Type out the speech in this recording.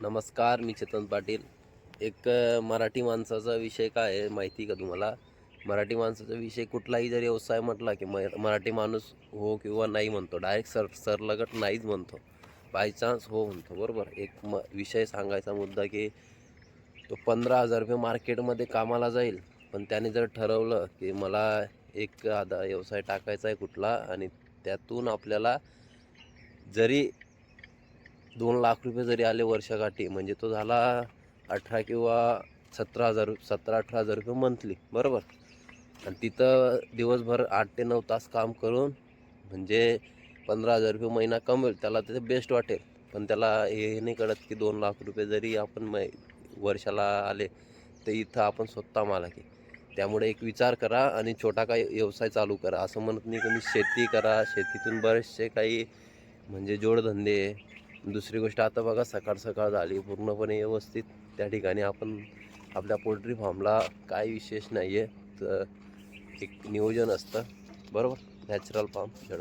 नमस्कार, मी चेतन पाटील. एक मराठी माणसाचा विषय काय आहे माहिती का तुम्हाला? मराठी माणसाचा विषय कुठलाही जरी व्यवसाय म्हटला की मराठी माणूस हो किंवा नाही म्हणतो. डायरेक्ट सरसकट नाहीच म्हणतो. बाय चान्स हो म्हणतो, बरोबर. एक विषय सांगायचा मुद्दा की तो 15,000 रुपये मार्केटमध्ये कामाला जाईल, पण त्याने जर ठरवलं की मला एक आता व्यवसाय टाकायचा आहे कुठला, आणि त्यातून आपल्याला जरी 2 लाख रुपये जरी आले वर्षाकाठी, म्हणजे तो झाला 18 किंवा 17,000 17-18,000 रुपये मंथली, बरोबर. आणि तिथं दिवसभर 8 ते 9 तास काम करून म्हणजे 15,000 रुपये महिना कमवेल, त्याला ते बेस्ट वाटेल. पण त्याला हे नाही कळत की 2 लाख रुपये जरी आपण वर्षाला आले तर इथं आपण स्वतः मालक आहे. त्यामुळे एक विचार करा आणि छोटा काही व्यवसाय चालू करा. असं म्हणत नाही की मी शेती करा, शेतीतून बरेचसे काही म्हणजे जोडधंदे. दुसरी गोष्ट, आता बघा सकाळ सकाळ झाली पूर्णपणे व्यवस्थित, त्या ठिकाणी आपण आपल्या पोल्ट्री फार्मला काय विशेष नाही आहे, तर एक नियोजन असतं, बरोबर. नॅचरल फार्म जड